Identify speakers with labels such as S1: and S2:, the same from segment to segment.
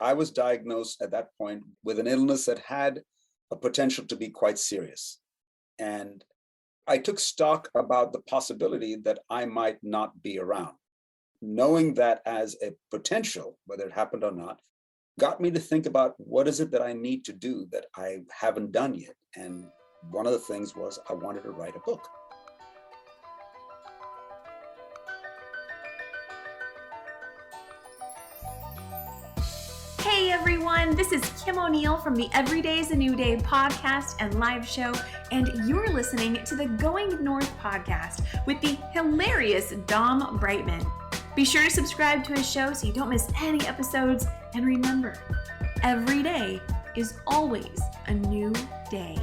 S1: I was diagnosed at that point with an illness that had a potential to be quite serious. And I took stock about the possibility that I might not be around. Knowing that as a potential, whether it happened or not, got me to think about what is it that I need to do that I haven't done yet. And one of the things was I wanted to write a book.
S2: Hey everyone, this is Kim O'Neill from the Every Day is a New Day podcast and live show, and you're listening to the Going North podcast with the hilarious Dom Brightman. Be sure to subscribe to his show so you don't miss any episodes, and remember, every day is always a new day.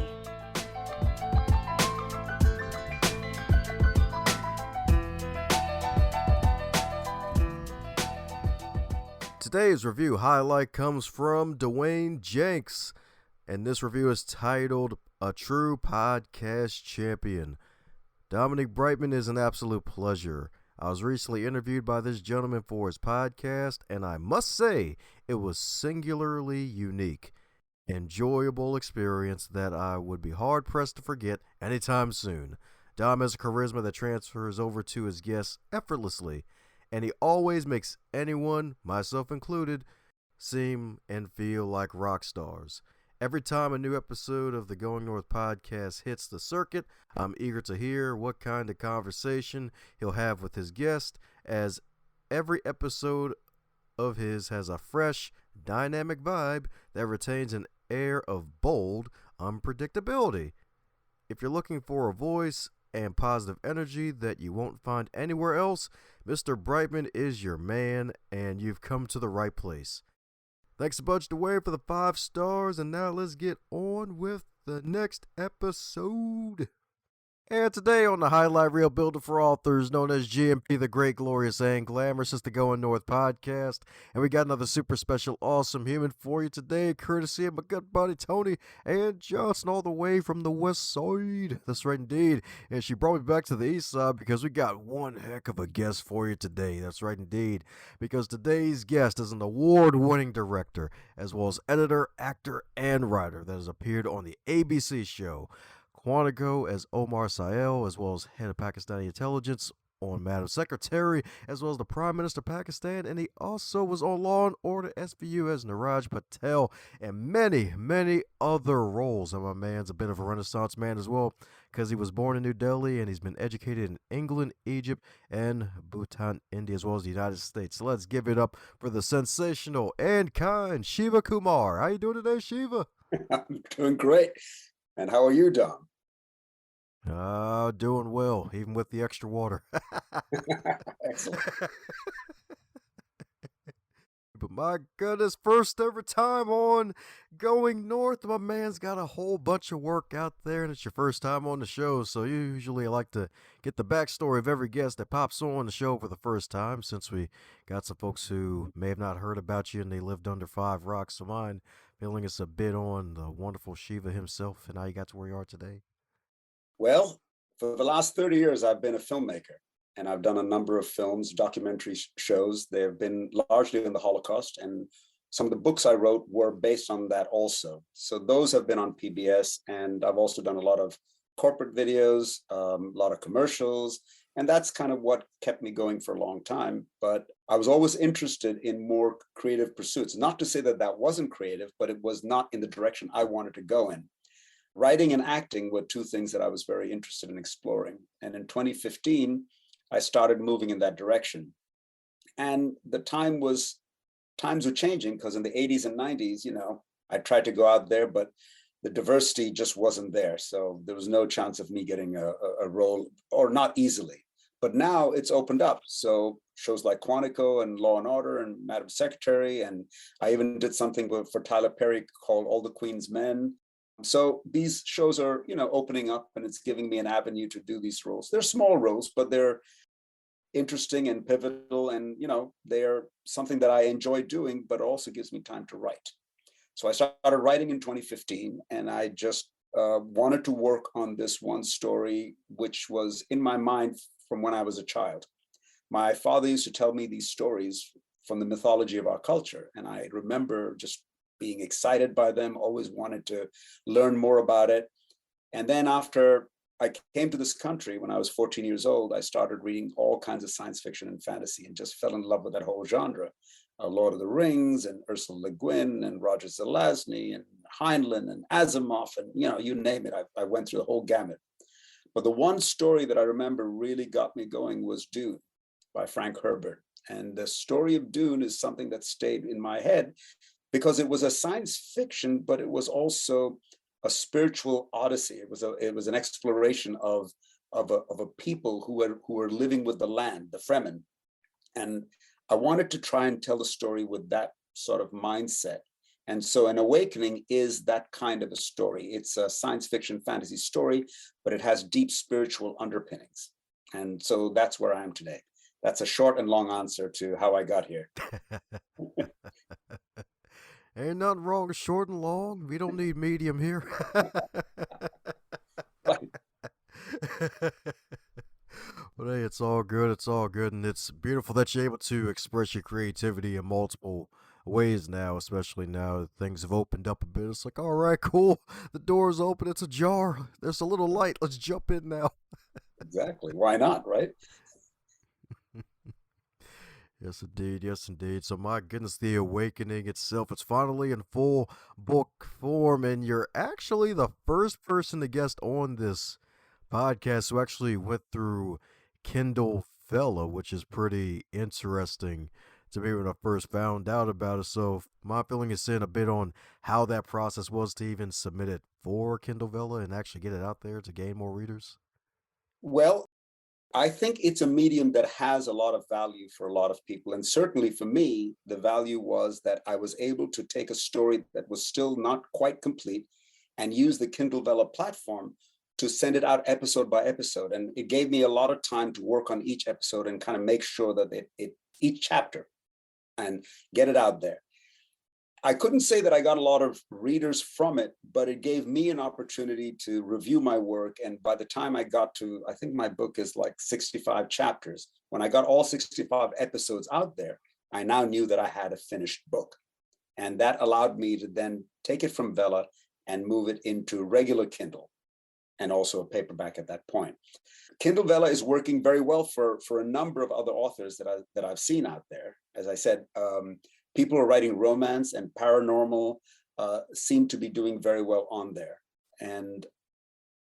S3: Today's review highlight comes from Dwayne Jenks, and this review is titled A True Podcast Champion. Dominic Brightman is an absolute pleasure. I was recently interviewed by this gentleman for his podcast, and I must say it was singularly unique. Enjoyable experience that I would be hard-pressed to forget anytime soon. Dom has a charisma that transfers over to his guests effortlessly, and he always makes anyone, myself included, seem and feel like rock stars. Every time a new episode of the Going North podcast hits the circuit, I'm eager to hear what kind of conversation he'll have with his guest, as every episode of his has a fresh, dynamic vibe that retains an air of bold unpredictability. If you're looking for a voice and positive energy that you won't find anywhere else, Mr. Brightman is your man, and you've come to the right place. Thanks a bunch, Dwayne, for the 5 stars, and now let's get on with the next episode. And today on the Highlight Reel Builder for Authors, known as GMP, the Great, Glorious, and Glamorous, is the Going North podcast. And we got another super special, awesome human for you today, courtesy of my good buddy Tony and Johnson, all the way from the west side. That's right, indeed. And she brought me back to the east side because we got one heck of a guest for you today. That's right, indeed. Because today's guest is an award-winning director, as well as editor, actor, and writer that has appeared on the ABC show Quantico as Omar Sayal, as well as head of Pakistani intelligence on Madam Secretary, as well as the Prime Minister of Pakistan, and he also was on Law and Order SVU as Niraj Patel, and many, many other roles. And my man's a bit of a Renaissance man as well, because he was born in New Delhi, and he's been educated in England, Egypt, and Bhutan, India, as well as the United States. So let's give it up for the sensational and kind Shiva Kumar. How you doing today, Shiva?
S1: I'm doing great. And how are you, Dom?
S3: Doing well, even with the extra water.
S1: Excellent.
S3: But my goodness, first ever time on Going North. My man's got a whole bunch of work out there, and it's your first time on the show. So usually I like to get the backstory of every guest that pops on the show for the first time, since we got some folks who may have not heard about you and they lived under 5 rocks. So mine filling us a bit on the wonderful Shiva himself and how you got to where you are today.
S1: Well, for the last 30 years, I've been a filmmaker, and I've done a number of films, documentary shows. They have been largely on the Holocaust, and some of the books I wrote were based on that also. So those have been on PBS, and I've also done a lot of corporate videos, a lot of commercials, and that's kind of what kept me going for a long time. But I was always interested in more creative pursuits. Not to say that that wasn't creative, but it was not in the direction I wanted to go in. Writing and acting were 2 things that I was very interested in exploring. And in 2015, I started moving in that direction. And the times were changing, because in the 80s and 90s, I tried to go out there, but the diversity just wasn't there. So there was no chance of me getting a role, or not easily. But now it's opened up. So shows like Quantico and Law and Order and Madam Secretary, and I even did something for Tyler Perry called All the Queen's Men. So these shows are, opening up, and it's giving me an avenue to do these roles. They're small roles, but they're interesting and pivotal, and, they're something that I enjoy doing, but also gives me time to write. So I started writing in 2015, and I just wanted to work on this one story, which was in my mind from when I was a child. My father used to tell me these stories from the mythology of our culture. And I remember just being excited by them, always wanted to learn more about it. And then after I came to this country when I was 14 years old, I started reading all kinds of science fiction and fantasy and just fell in love with that whole genre. Lord of the Rings and Ursula Le Guin and Roger Zelazny and Heinlein and Asimov and, you name it. I went through the whole gamut. But the one story that I remember really got me going was Dune by Frank Herbert. And the story of Dune is something that stayed in my head because it was a science fiction, but it was also a spiritual odyssey. It was an exploration of a people who were living with the land, the Fremen. And I wanted to try and tell the story with that sort of mindset. And so An Awakening is that kind of a story. It's a science fiction fantasy story, but it has deep spiritual underpinnings. And so that's where I am today. That's a short and long answer to how I got here.
S3: Ain't nothing wrong with short and long. We don't need medium here. But hey, it's all good. It's all good. And it's beautiful that you're able to express your creativity in multiple ways now, especially now that things have opened up a bit. It's like, all right, cool. The door's open. It's ajar. There's a little light. Let's jump in now.
S1: Exactly. Why not, right?
S3: Yes, indeed. Yes, indeed. So, my goodness, The Awakening itself, it's finally in full book form. And you're actually the first person to guest on this podcast who actually went through Kindle Vella, which is pretty interesting to me when I first found out about it. So my feeling is in a bit on how that process was to even submit it for Kindle Vella and actually get it out there to gain more readers.
S1: Well, I think it's a medium that has a lot of value for a lot of people. And certainly for me, the value was that I was able to take a story that was still not quite complete and use the Kindle Vella platform to send it out episode by episode. And it gave me a lot of time to work on each episode and kind of make sure that each chapter and get it out there. I couldn't say that I got a lot of readers from it, but it gave me an opportunity to review my work. And by the time I got to, I think my book is like 65 chapters. When I got all 65 episodes out there, I now knew that I had a finished book. And that allowed me to then take it from Vella and move it into regular Kindle and also a paperback at that point. Kindle Vella is working very well for a number of other authors that I've seen out there. As I said, people who are writing romance and paranormal seem to be doing very well on there. And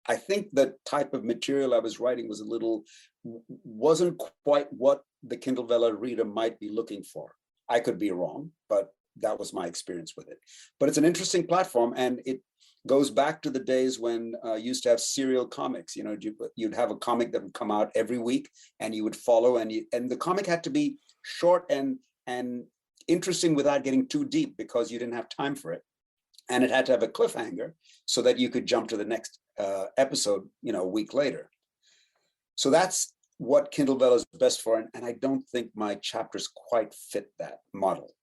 S1: I think the type of material I was writing wasn't quite what the Kindle Vella reader might be looking for. I could be wrong, but that was my experience with it. But it's an interesting platform, and it goes back to the days when you used to have serial comics. You'd have a comic that would come out every week, and you would follow, and the comic had to be short and interesting without getting too deep because you didn't have time for it, and it had to have a cliffhanger so that you could jump to the next episode, a week later. So that's what Kindle Vella is best for, and I don't think my chapters quite fit that model.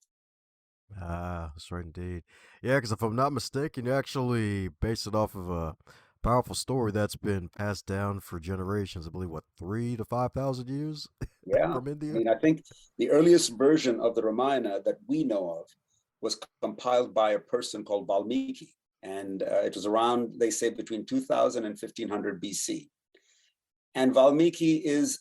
S3: Ah, that's right indeed. Yeah, because if I'm not mistaken, you actually based it off of a powerful story that's been passed down for generations. I believe, 3 to 5,000 years
S1: Yeah,
S3: from India?
S1: I mean, I think the earliest version of the Ramayana that we know of was compiled by a person called Valmiki. And it was around, they say, between 2000 and 1500 BC. And Valmiki is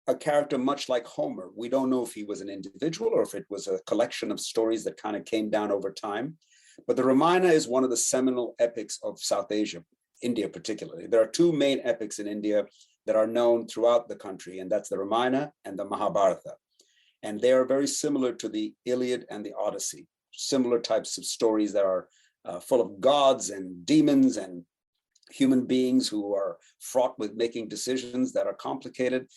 S1: a character much like Homer. We don't know if he was an individual or if it was a collection of stories that kind of came down over time. But the Ramayana is one of the seminal epics of South Asia, India particularly. There are two main epics in India that are known throughout the country, and that's the Ramayana and the Mahabharata. And they are very similar to the Iliad and the Odyssey, similar types of stories that are full of gods and demons and human beings who are fraught with making decisions that are complicated.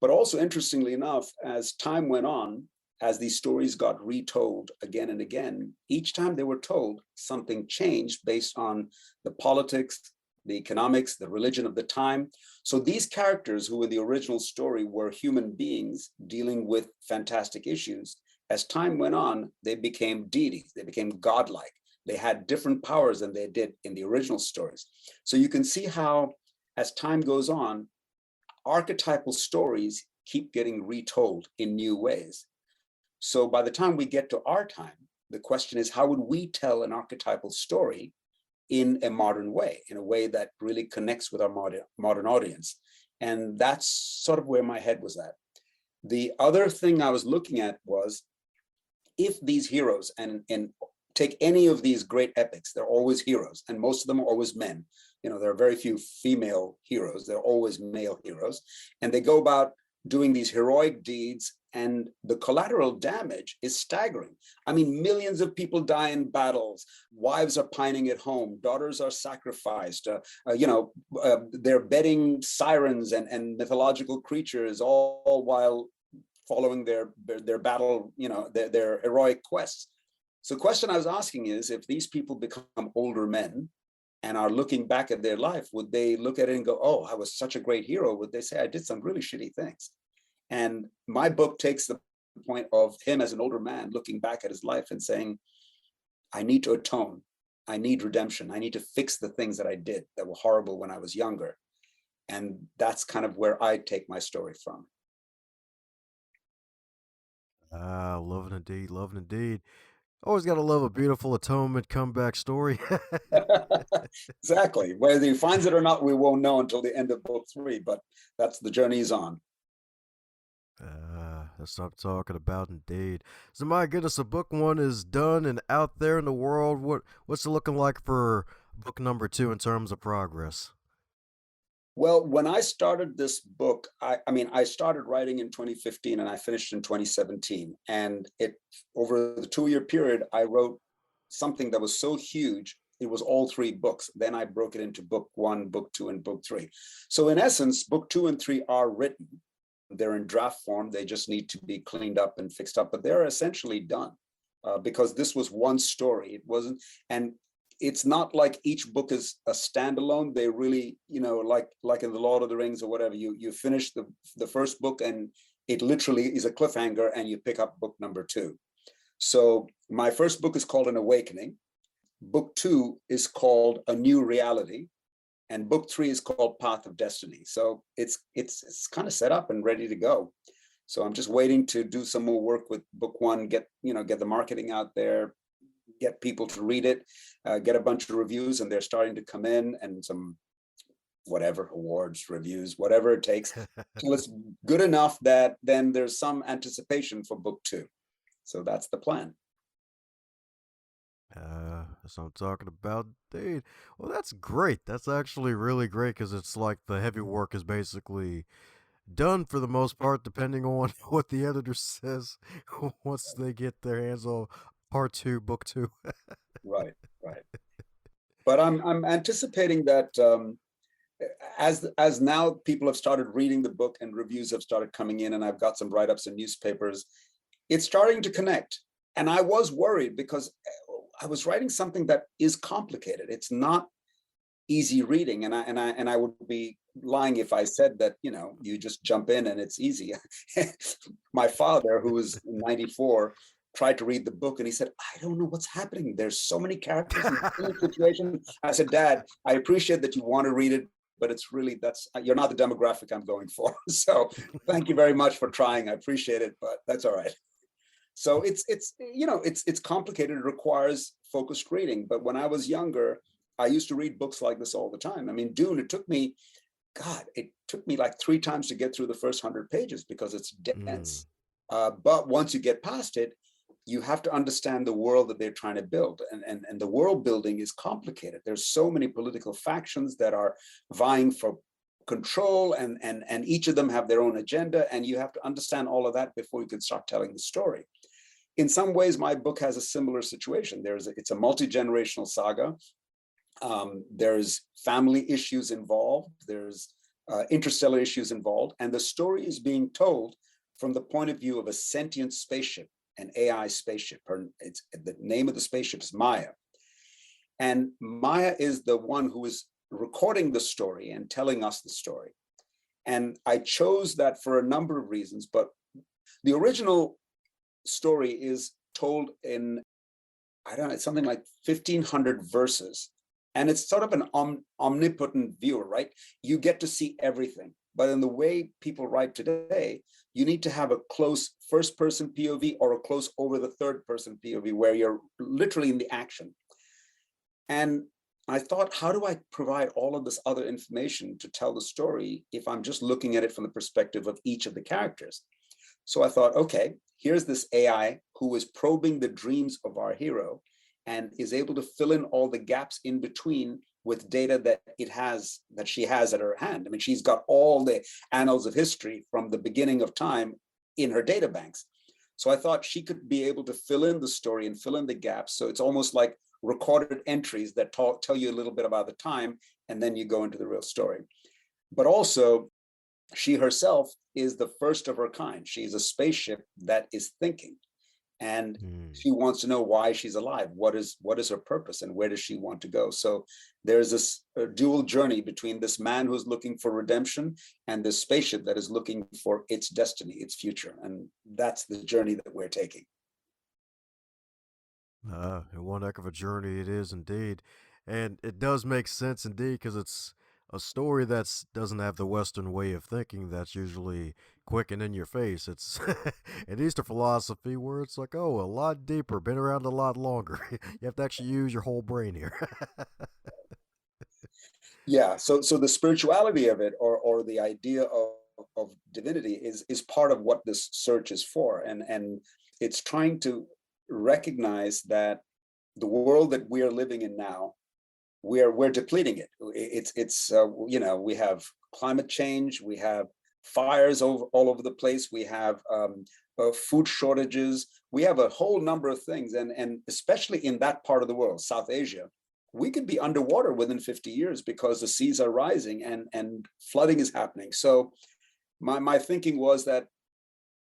S1: But also, interestingly enough, as time went on, as these stories got retold again and again, each time they were told, something changed based on the politics, the economics, the religion of the time. So these characters who in the original story were human beings dealing with fantastic issues, as time went on, they became deities, they became godlike. They had different powers than they did in the original stories. So you can see how, as time goes on, archetypal stories keep getting retold in new ways. So by the time we get to our time, the question is, how would we tell an archetypal story in a modern way, in a way that really connects with our modern audience? And that's sort of where my head was at. The other thing I was looking at was, if these heroes, and take any of these great epics, they're always heroes, and most of them are always men. There are very few female heroes. They're always male heroes. And they go about doing these heroic deeds, and the collateral damage is staggering. I mean, millions of people die in battles. Wives are pining at home. Daughters are sacrificed. They're bedding sirens and mythological creatures, all while following their battle, their heroic quests. So the question I was asking is, if these people become older men and are looking back at their life, would they look at it and go, oh, I was such a great hero? Would they say, I did some really shitty things? And my book takes the point of him as an older man looking back at his life and saying, I need to atone. I need redemption. I need to fix the things that I did that were horrible when I was younger. And that's kind of where I take my story from.
S3: Love it indeed, love it indeed. Always got to love a beautiful atonement comeback story.
S1: Exactly. Whether he finds it or not, we won't know until the end of book 3, but that's the journey he's on.
S3: That's what I'm talking about indeed. So my goodness, so book 1 is done and out there in the world. What's it looking like for book number 2 in terms of progress?
S1: Well, when I started this book, I started writing in 2015 and I finished in 2017. And over the 2-year period, I wrote something that was so huge, it was all 3 books. Then I broke it into book 1, book 2, and book 3. So in essence, book 2 and 3 are written. They're in draft form. They just need to be cleaned up and fixed up, but they're essentially done because this was one story. It wasn't, and it's not like each book is a standalone. They really, like in the Lord of the Rings or whatever, you finish the first book and it literally is a cliffhanger and you pick up book number 2. So my first book is called An Awakening. Book 2 is called A New Reality. And book 3 is called Path of Destiny. So it's kind of set up and ready to go. So I'm just waiting to do some more work with book 1, get the marketing out there, get people to read it, get a bunch of reviews, and they're starting to come in, and some whatever awards, reviews, whatever it takes till it's good enough that then there's some anticipation for book 2. So that's the plan.
S3: That's what I'm talking about, dude. Well, that's great. That's actually really great because it's like the heavy work is basically done for the most part, depending on what the editor says once they get their hands on part 2, book 2.
S1: Right. But I'm anticipating that as now people have started reading the book and reviews have started coming in, and I've got some write-ups in newspapers, it's starting to connect. And I was worried because I was writing something that is complicated. It's not easy reading, and I would be lying if I said that you just jump in and it's easy. My father, who was 94, tried to read the book and he said, I don't know what's happening. There's so many characters in the situation. I said, Dad, I appreciate that you want to read it, but it's really, you're not the demographic I'm going for. So thank you very much for trying. I appreciate it, but that's all right. So it's complicated. It requires focused reading. But when I was younger, I used to read books like this all the time. I mean, Dune, it took me like 3 times to get through the first 100 pages because it's dense. But once you get past it, you have to understand the world that they're trying to build. And the world building is complicated. There's so many political factions that are vying for control, and each of them have their own agenda. And you have to understand all of that before you can start telling the story. In some ways, my book has a similar situation. It's a multi-generational saga. There's family issues involved. There's interstellar issues involved. And the story is being told from the point of view of a sentient spaceship, an AI spaceship. The name of the spaceship is Maya. And Maya is the one who is recording the story and telling us the story. And I chose that for a number of reasons, but the original story is told in, it's something like 1,500 verses. And it's sort of an omnipotent viewer, right? You get to see everything. But in the way people write today, you need to have a close first person POV or a close over the third person POV where you're literally in the action. And I thought, how do I provide all of this other information to tell the story if I'm just looking at it from the perspective of each of the characters? So I thought, okay, here's this AI who is probing the dreams of our hero and is able to fill in all the gaps in between with data that she has at her hand. I mean, she's got all the annals of history from the beginning of time in her data banks. So I thought she could be able to fill in the story and fill in the gaps. So it's almost like recorded entries that tell you a little bit about the time, and then you go into the real story. But also, she herself is the first of her kind. She's a spaceship that is thinking, and she wants to know why she's alive. What is her purpose, and where does she want to go? So there's this dual journey between this man who's looking for redemption and this spaceship that is looking for its destiny, its future. And that's the journey that we're taking.
S3: And one heck of a journey it is indeed. And it does make sense indeed because it's a story that doesn't have the Western way of thinking that's usually quick and in your face. It's an Eastern philosophy where it's like, oh, a lot deeper, been around a lot longer. You have to actually use your whole brain here.
S1: Yeah. So the spirituality of it, or the idea of divinity, is part of what this search is for. And it's trying to recognize that the world that we are living in now, we're depleting it. It's we have climate change, we have fires all over the place, we have food shortages, we have a whole number of things, and especially in that part of the world, South Asia, we could be underwater within 50 years because the seas are rising and flooding is happening. So my thinking was that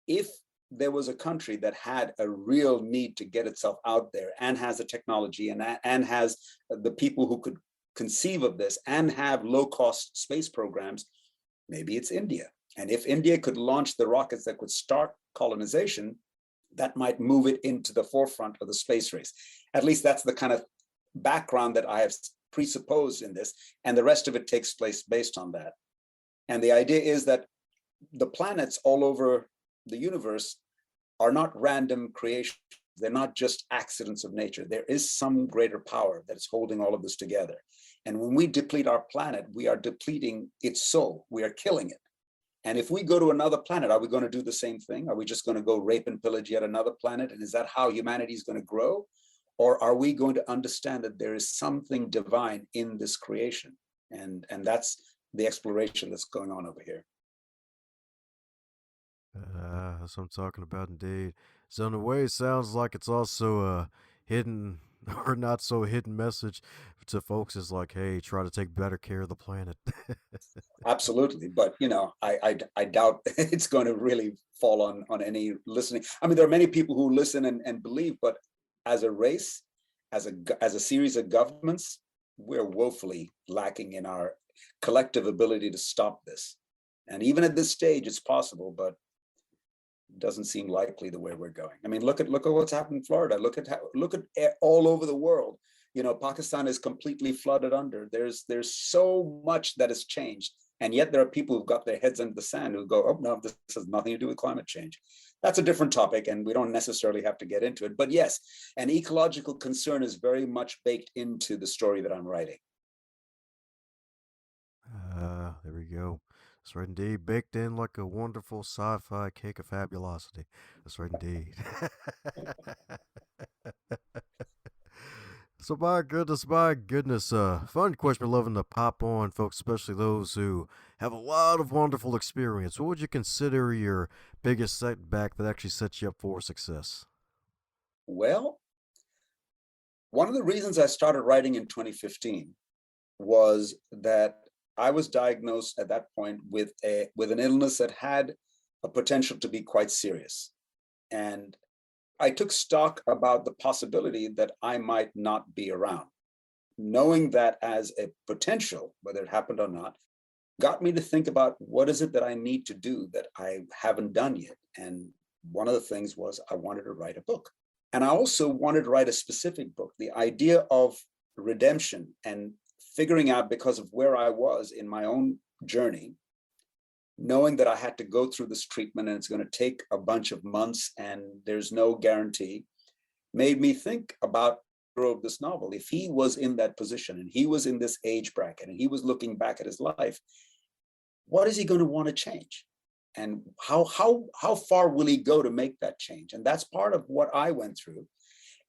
S1: if there was a country that had a real need to get itself out there and has the technology and has the people who could conceive of this and have low-cost space programs, maybe it's India. And if India could launch the rockets that could start colonization, that might move it into the forefront of the space race. At least that's the kind of background that I have presupposed in this, and the rest of it takes place based on that. And the idea is that the planets all over the universe are not random creations. They're not just accidents of nature. There is some greater power that is holding all of this together. And when we deplete our planet, we are depleting its soul. We are killing it. And if we go to another planet, are we going to do the same thing? Are we just going to go rape and pillage yet another planet? And is that how humanity is going to grow? Or are we going to understand that there is something divine in this creation? And that's the exploration that's going on over here.
S3: That's what I'm talking about indeed. So in a way, it sounds like it's also a hidden or not so hidden message to folks is like, hey, try to take better care of the planet.
S1: Absolutely. But, I doubt it's going to really fall on any listening. I mean, there are many people who listen and believe, but as a race, as a series of governments, we're woefully lacking in our collective ability to stop this. And even at this stage, it's possible, but it doesn't seem likely the way we're going. I mean, look at what's happened in Florida. Look at all over the world. Pakistan is completely flooded under. There's so much that has changed, and yet there are people who've got their heads under the sand who go, "Oh no, this has nothing to do with climate change." That's a different topic, and we don't necessarily have to get into it. But yes, an ecological concern is very much baked into the story that I'm writing.
S3: There we go. That's right indeed. Baked in like a wonderful sci-fi cake of fabulosity. That's right indeed. So my goodness, fun question. We're loving to pop on, folks, especially those who have a lot of wonderful experience. What would you consider your biggest setback that actually sets you up for success?
S1: Well, one of the reasons I started writing in 2015 was that I was diagnosed at that point with an illness that had a potential to be quite serious. And I took stock about the possibility that I might not be around. Knowing that as a potential, whether it happened or not, got me to think about what is it that I need to do that I haven't done yet. And one of the things was I wanted to write a book. And I also wanted to write a specific book. The idea of redemption and figuring out, because of where I was in my own journey, knowing that I had to go through this treatment and it's going to take a bunch of months and there's no guarantee, made me think about the hero of this novel. If he was in that position and he was in this age bracket and he was looking back at his life, what is he going to want to change? And how far will he go to make that change? And that's part of what I went through.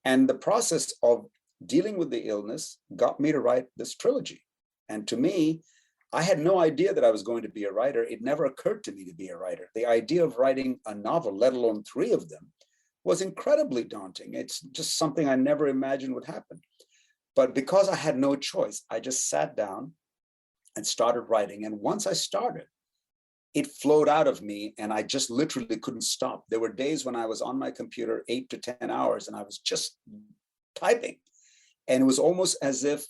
S1: And the process of dealing with the illness got me to write this trilogy. And to me, I had no idea that I was going to be a writer. It never occurred to me to be a writer. The idea of writing a novel, let alone 3 of them, was incredibly daunting. It's just something I never imagined would happen. But because I had no choice, I just sat down and started writing. And once I started, it flowed out of me and I just literally couldn't stop. There were days when I was on my computer 8 to 10 hours and I was just typing. And it was almost as if,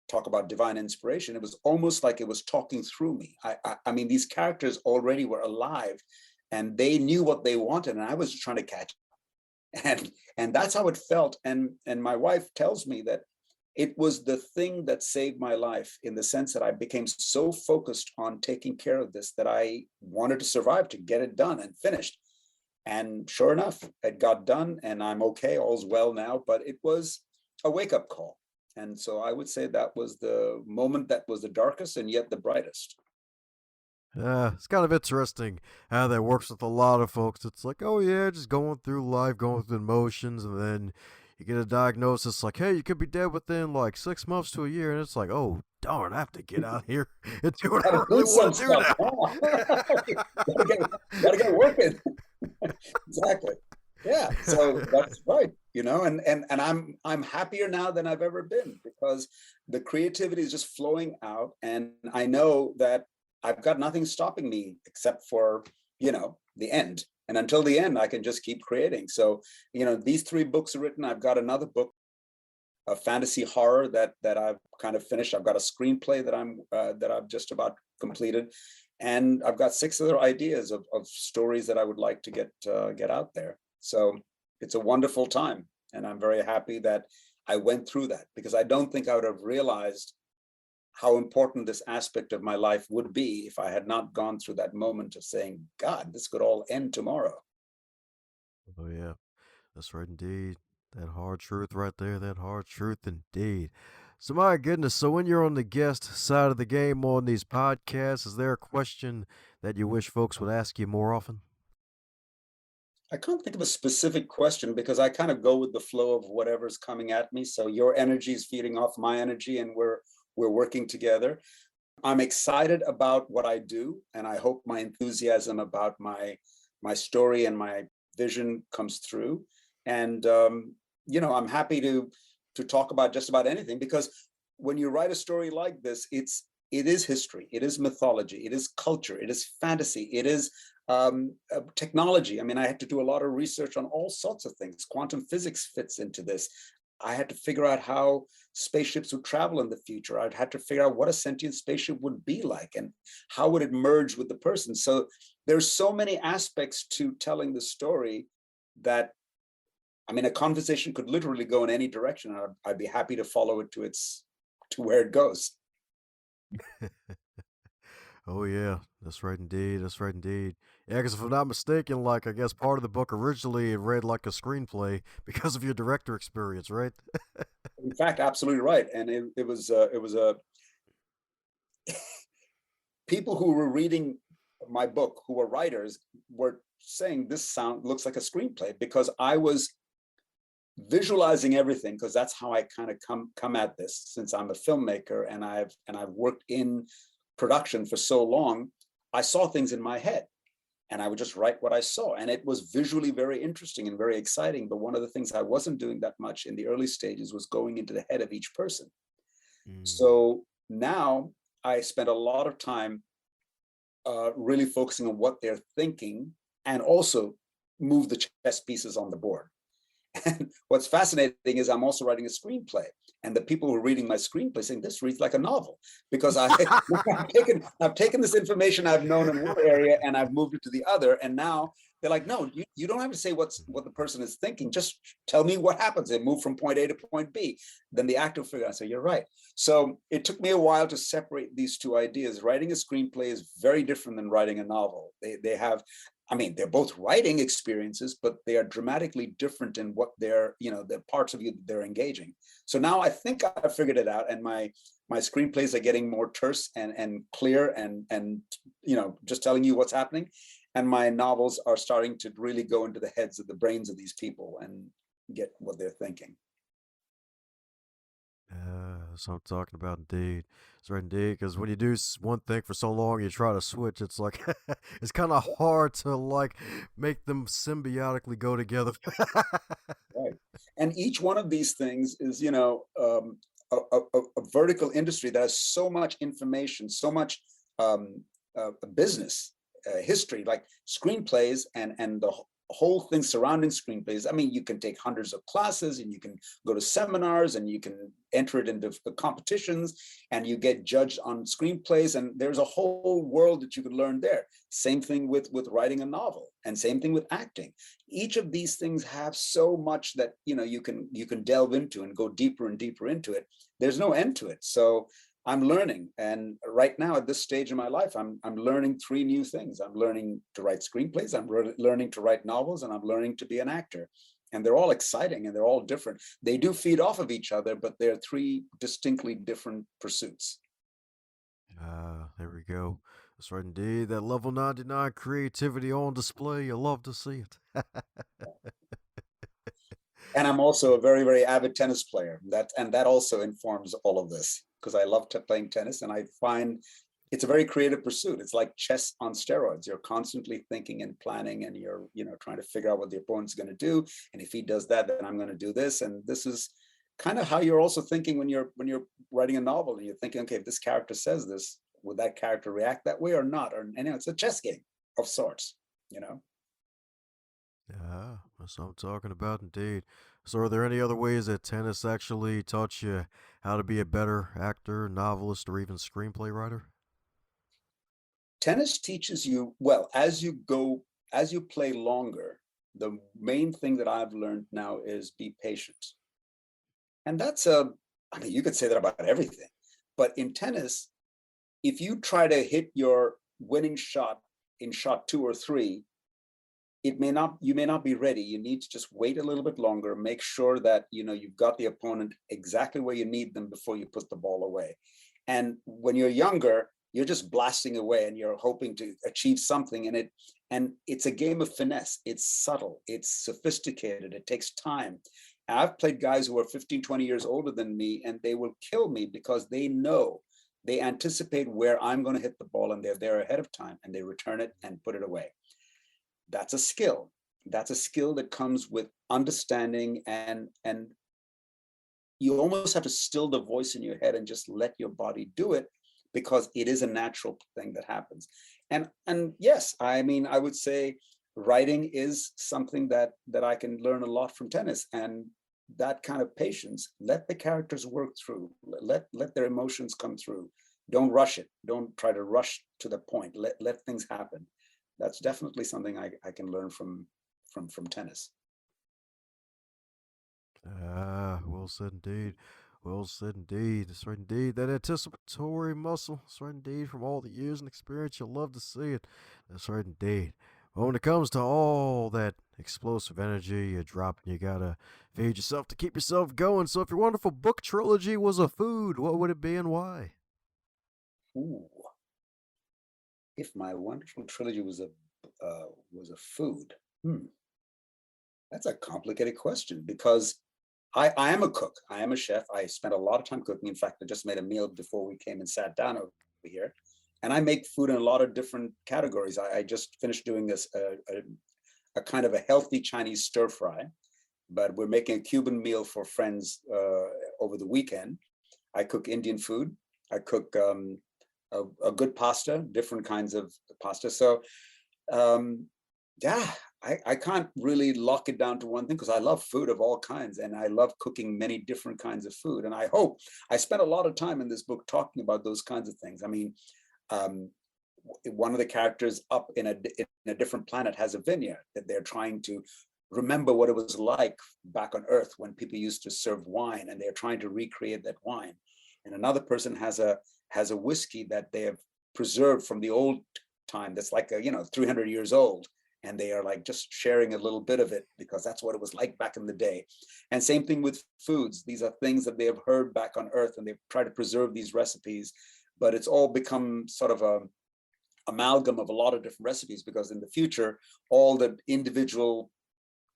S1: talk about divine inspiration, it was almost like it was talking through me. I mean, these characters already were alive and they knew what they wanted and I was trying to catch up. And that's how it felt. And my wife tells me that it was the thing that saved my life, in the sense that I became so focused on taking care of this that I wanted to survive, to get it done and finished. And sure enough, it got done and I'm okay, all's well now, but it was a wake-up call. And so I would say that was the moment that was the darkest and yet the brightest.
S3: It's kind of interesting how that works with a lot of folks. It's like, oh yeah, just going through life, going through the motions, and then you get a diagnosis like, hey, you could be dead within like 6 months to a year, and it's like, oh darn, I have to get out here and do what I really want to do now.
S1: Gotta get working. Exactly. Yeah. So that's right. You know, and I'm happier now than I've ever been, because the creativity is just flowing out, and I know that I've got nothing stopping me except for, you know, the end. And until the end, I can just keep creating. So, you know, these 3 books are written. I've got another book, a fantasy horror that I've kind of finished. I've got a screenplay that I've just about completed, and I've got 6 other ideas of stories that I would like to get out there. So it's a wonderful time, and I'm very happy that I went through that, because I don't think I would have realized how important this aspect of my life would be if I had not gone through that moment of saying, God, this could all end tomorrow.
S3: Oh yeah, that's right indeed. That hard truth right there, that hard truth indeed. So my goodness, so when you're on the guest side of the game on these podcasts, is there a question that you wish folks would ask you more often?
S1: I can't think of a specific question, because I kind of go with the flow of whatever's coming at me. So your energy is feeding off my energy, and we're working together. I'm excited about what I do, and I hope my enthusiasm about my story and my vision comes through. And you know, I'm happy to talk about just about anything, because when you write a story like this, it is history, it is mythology, it is culture, it is fantasy, it is technology. I mean, I had to do a lot of research on all sorts of things. Quantum physics fits into this. I had to figure out how spaceships would travel in the future. I'd had to figure out what a sentient spaceship would be like and how would it merge with the person. So there's so many aspects to telling the story that, I mean, a conversation could literally go in any direction. I'd be happy to follow it to where it goes.
S3: Oh yeah, that's right indeed. That's right indeed. Yeah, because if I'm not mistaken, like I guess part of the book originally it read like a screenplay because of your director experience, right?
S1: In fact, absolutely right. And it was a people who were reading my book, who were writers, were saying this looks like a screenplay, because I was visualizing everything, because that's how I kind of come at this, since I'm a filmmaker and I've worked in production for so long. I saw things in my head and I would just write what I saw, and it was visually very interesting and very exciting. But one of the things I wasn't doing that much in the early stages was going into the head of each person. So now I spent a lot of time really focusing on what they're thinking, and also move the chess pieces on the board. And what's fascinating is I'm also writing a screenplay, and the people who are reading my screenplay saying this reads like a novel, because I've taken this information I've known in one area and I've moved it to the other, and now They're like, no, you don't have to say what the person is thinking. Just tell me what happens. They move from point A to point B. Then the actor figure out, so you're right. So it took me a while to separate these two ideas. Writing a screenplay is very different than writing a novel. They have, I mean, they're both writing experiences, but they are dramatically different in what they're, the parts of you that they're engaging. So now I think I figured it out, and my screenplays are getting more terse and clear and just telling you what's happening. And my novels are starting to really go into the heads of the brains of these people and get what they're thinking.
S3: That's what I'm talking about, indeed. That's right, indeed. Because when you do one thing for so long, you try to switch. It's like it's kind of hard to like make them symbiotically go together.
S1: Right. And each one of these things is, a vertical industry that has so much information, so much business history, like screenplays and the whole thing surrounding screenplays. I mean, you can take hundreds of classes, and you can go to seminars, and you can enter it into competitions, and you get judged on screenplays, and there's a whole world that you could learn there. Same thing with writing a novel, and same thing with acting. Each of these things have so much that you can delve into and go deeper and deeper into it. There's no end to it. So I'm learning, and right now at this stage in my life, I'm learning 3 new things. I'm learning to write screenplays, I'm learning to write novels, and I'm learning to be an actor. And they're all exciting, and they're all different. They do feed off of each other, but they're 3 distinctly different pursuits.
S3: There we go. That's right, indeed. That level 99 creativity on display. You love to see it.
S1: And I'm also a very, very avid tennis player. That also informs all of this, because I love playing tennis, and I find it's a very creative pursuit. It's like chess on steroids. You're constantly thinking and planning, and you're trying to figure out what the opponent's going to do. And if he does that, then I'm going to do this. And this is kind of how you're also thinking when you're writing a novel, and you're thinking, okay, if this character says this, would that character react that way or not? And it's a chess game of sorts.
S3: Yeah, that's what I'm talking about, indeed. So, are there any other ways that tennis actually taught you how to be a better actor, novelist, or even screenplay writer?
S1: Tennis teaches you, well, as you play longer, the main thing that I've learned now is be patient. And I mean, you could say that about everything, but in tennis, if you try to hit your winning shot in shot 2 or 3, you may not be ready. You need to just wait a little bit longer, make sure that you've got the opponent exactly where you need them before you put the ball away. And when you're younger, you're just blasting away, and you're hoping to achieve something, and it's a game of finesse. It's subtle, it's sophisticated, it takes time. And I've played guys who are 15, 20 years older than me, and they will kill me because they anticipate where I'm going to hit the ball, and they're there ahead of time, and they return it and put it away. That's a skill. That's a skill that comes with understanding, and you almost have to still the voice in your head and just let your body do it, because it is a natural thing that happens. And yes, I mean, I would say writing is something that I can learn a lot from tennis, and that kind of patience. Let the characters work through. Let their emotions come through. Don't rush it. Don't try to rush to the point. Let things happen. That's definitely something I can learn from tennis.
S3: Well said indeed. Well said indeed. That's right indeed. That anticipatory muscle. That's right indeed. From all the years and experience, you'll love to see it. That's right indeed. Well, when it comes to all that explosive energy you're dropping, you gotta feed yourself to keep yourself going. So if your wonderful book trilogy was a food, what would it be and why?
S1: Ooh, if my wonderful trilogy was a food, that's a complicated question, because I am a cook. I am a chef. I spent a lot of time cooking. In fact, I just made a meal before we came and sat down over here. And I make food in a lot of different categories. I just finished doing this a kind of a healthy Chinese stir fry, but we're making a Cuban meal for friends over the weekend. I cook Indian food. I cook a good pasta, different kinds of pasta. So yeah, I can't really lock it down to one thing, because I love food of all kinds, and I love cooking many different kinds of food. And I spent a lot of time in this book talking about those kinds of things. I mean, one of the characters up in a different planet has a vineyard that they're trying to remember what it was like back on Earth when people used to serve wine, and they're trying to recreate that wine. And another person has a whiskey that they have preserved from the old time that's like 300 years old, and they are like just sharing a little bit of it because that's what it was like back in the day. And same thing with foods. These are things that they have heard back on Earth, and they've tried to preserve these recipes, but it's all become sort of a amalgam of a lot of different recipes, because in the future all the individual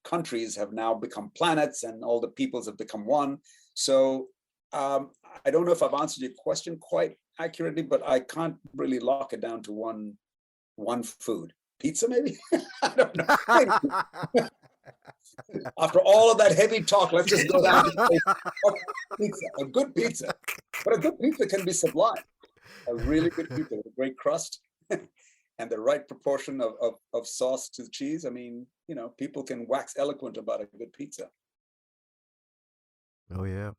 S1: countries have now become planets and all the peoples have become one. So I don't know if I've answered your question quite accurately, but I can't really lock it down to one food. Pizza, maybe? I don't know. After all of that heavy talk, let's just go down to pizza, a good pizza. But a good pizza can be sublime. A really good pizza with a great crust and the right proportion of sauce to cheese. I mean, people can wax eloquent about a good pizza.
S3: Oh yeah,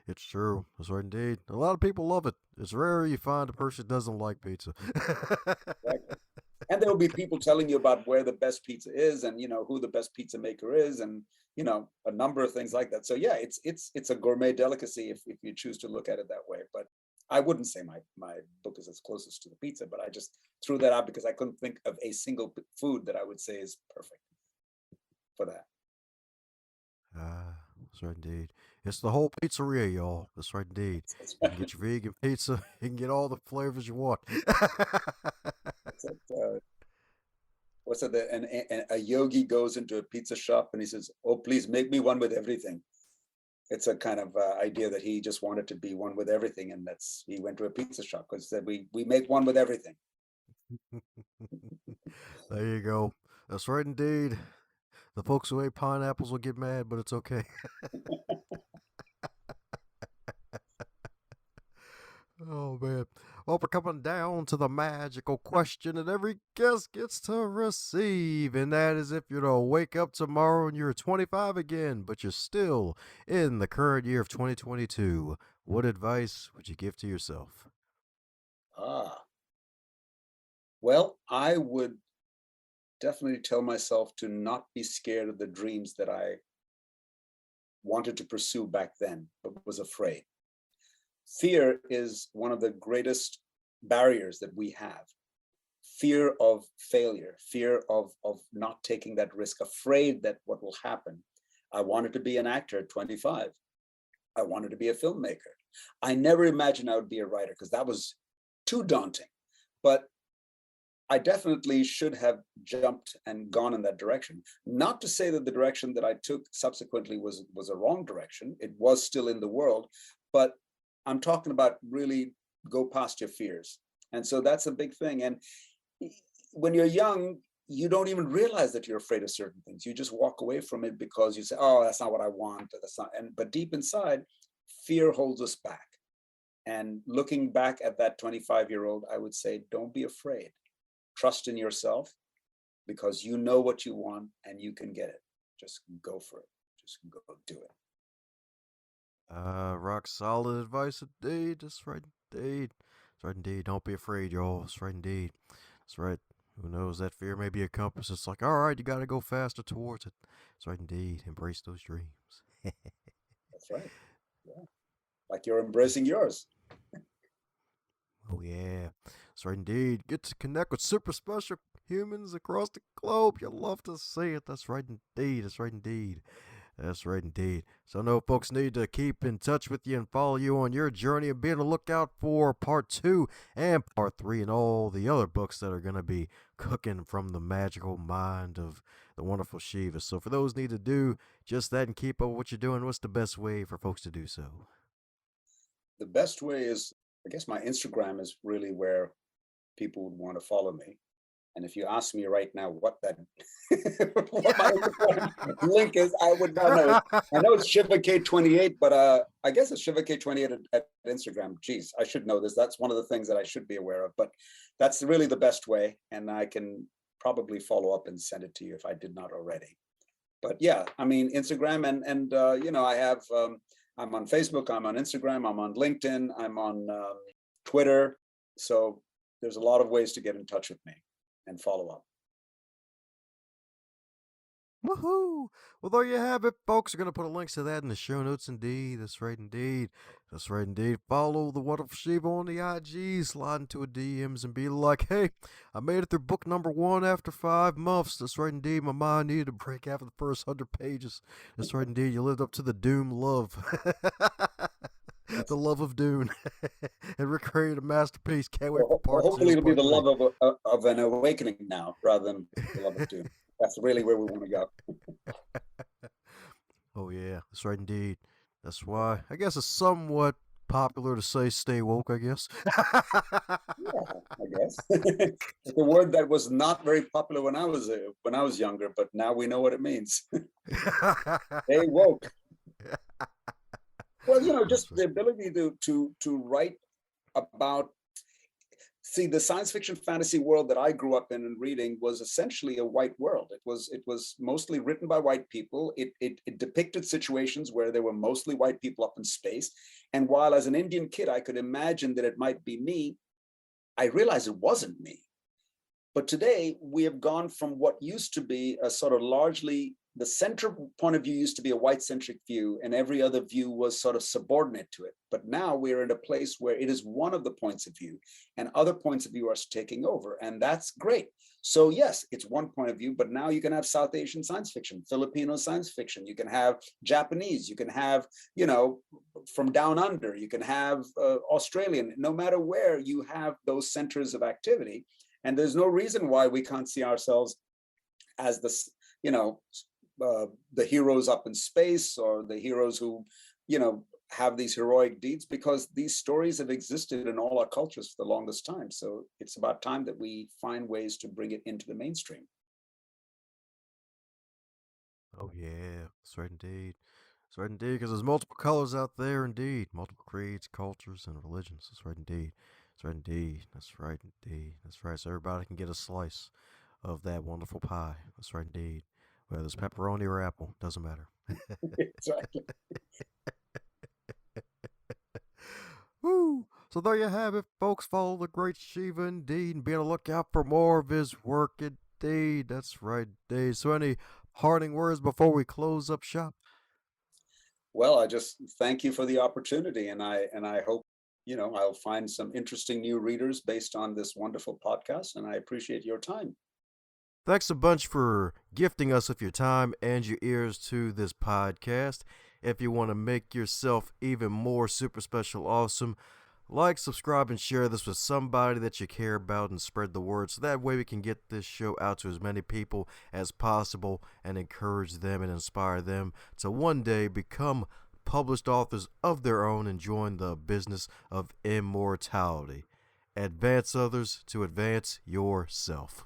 S3: it's true. That's right indeed. A lot of people love it. It's rare you find a person that doesn't like pizza.
S1: Exactly. And there will be people telling you about where the best pizza is, and who the best pizza maker is, and a number of things like that. So yeah, it's a gourmet delicacy if you choose to look at it that way. But I wouldn't say my book is as closest to the pizza, but I just threw that out because I couldn't think of a single food that I would say is perfect for that.
S3: That's right indeed. It's the whole pizzeria, y'all. That's right indeed. You can get your vegan pizza. You can get all the flavors you want.
S1: What's it? And a yogi goes into a pizza shop and he says, "Oh, please make me one with everything." It's a kind of idea that he just wanted to be one with everything, and he went to a pizza shop because said we make one with everything.
S3: There you go. That's right indeed. The folks who ate pineapples will get mad, but it's okay. Oh man. Well, we're coming down to the magical question that every guest gets to receive, and that is if you're to wake up tomorrow and you're 25 again, but you're still in the current year of 2022, what advice would you give to yourself?
S1: Well, I would definitely tell myself to not be scared of the dreams that I wanted to pursue back then, but was afraid. Fear is one of the greatest barriers that we have. Fear of failure, fear of not taking that risk, afraid that what will happen. I wanted to be an actor at 25. I wanted to be a filmmaker. I never imagined I would be a writer because that was too daunting. But I definitely should have jumped and gone in that direction. Not to say that the direction that I took subsequently was a wrong direction. It was still in the world, but I'm talking about really go past your fears. And so that's a big thing. And when you're young, you don't even realize that you're afraid of certain things. You just walk away from it because you say, "Oh, that's not what I want." That's not. But deep inside, fear holds us back. And looking back at that 25-year-old, I would say, don't be afraid. Trust in yourself, because you know what you want and you can get it. Just go for it. Just go do it.
S3: Rock solid advice indeed. That's right indeed. That's right indeed. Don't be afraid, y'all. That's right indeed. That's right. Who knows? That fear may be a compass. It's like, all right, you got to go faster towards it. That's right indeed. Embrace those dreams.
S1: That's right. Yeah. Like you're embracing yours.
S3: Oh, yeah. That's right indeed. Get to connect with super special humans across the globe. You'll love to see it. That's right indeed. That's right indeed. That's right indeed. So I know folks need to keep in touch with you and follow you on your journey and be on the lookout for part 2 and part 3 and all the other books that are going to be cooking from the magical mind of the wonderful Shiva. So for those need to do just that and keep up what you're doing, what's the best way for folks to do so?
S1: The best way is, I guess my Instagram is really where people would want to follow me. And if you ask me right now what that what my link is, I would not know. I know it's Shiva K28, but I guess it's Shiva K28 at Instagram. Geez, I should know this. That's one of the things that I should be aware of. But that's really the best way, and I can probably follow up and send it to you if I did not already. But yeah, I mean, Instagram and I have. I'm on Facebook. I'm on Instagram. I'm on LinkedIn. I'm on Twitter. So there's a lot of ways to get in touch with me and follow up.
S3: Woohoo! Well, there you have it, folks. We're going to put a link to that in the show notes, indeed. That's right, indeed. That's right, indeed. Follow the wonderful Shiva on the IG. Slide into her DMs and be like, hey, I made it through book number 1 after 5 months. That's right, indeed. My mind needed a break after the first 100 pages. That's right, indeed. You lived up to the Doom love. The love of Dune. And recreated a masterpiece. Can't wait for part 2.
S1: Hopefully it'll be the love of an awakening now, rather than the love of Dune. That's really where we want to go.
S3: Oh, yeah. That's right, indeed. That's why I guess it's somewhat popular to say stay woke, I guess.
S1: Yeah, I guess. It's a word that was not very popular when I was younger, but now we know what it means. Stay woke. Well, just the ability to write about. See, the science fiction fantasy world that I grew up in and reading was essentially a white world. It was mostly written by white people. It depicted situations where there were mostly white people up in space. And while as an Indian kid, I could imagine that it might be me, I realized it wasn't me. But today we have gone from what used to be a sort of largely, the center point of view used to be a white-centric view, and every other view was sort of subordinate to it. But now we're in a place where it is one of the points of view, and other points of view are taking over, and that's great. So yes, it's one point of view, but now you can have South Asian science fiction, Filipino science fiction, you can have Japanese, you can have, from down under, you can have Australian. No matter where, you have those centers of activity, and there's no reason why we can't see ourselves as the heroes up in space, or the heroes who, have these heroic deeds, because these stories have existed in all our cultures for the longest time. So it's about time that we find ways to bring it into the mainstream.
S3: Oh, yeah. That's right, indeed. That's right, indeed, because there's multiple colors out there, indeed. Multiple creeds, cultures, and religions. That's right, indeed. That's right, indeed. That's right, indeed. That's right. So everybody can get a slice of that wonderful pie. That's right, indeed. Whether it's pepperoni or apple, doesn't matter.
S1: Exactly.
S3: Woo! So there you have it, folks. Follow the great Shiva indeed, and be on the lookout for more of his work indeed. That's right, indeed. So any parting words before we close up shop?
S1: Well, I just thank you for the opportunity, and I hope I'll find some interesting new readers based on this wonderful podcast, and I appreciate your time.
S3: Thanks a bunch for gifting us with your time and your ears to this podcast. If you want to make yourself even more super special awesome, like, subscribe, and share this with somebody that you care about, and spread the word, so that way we can get this show out to as many people as possible and encourage them and inspire them to one day become published authors of their own and join the business of immortality. Advance others to advance yourself.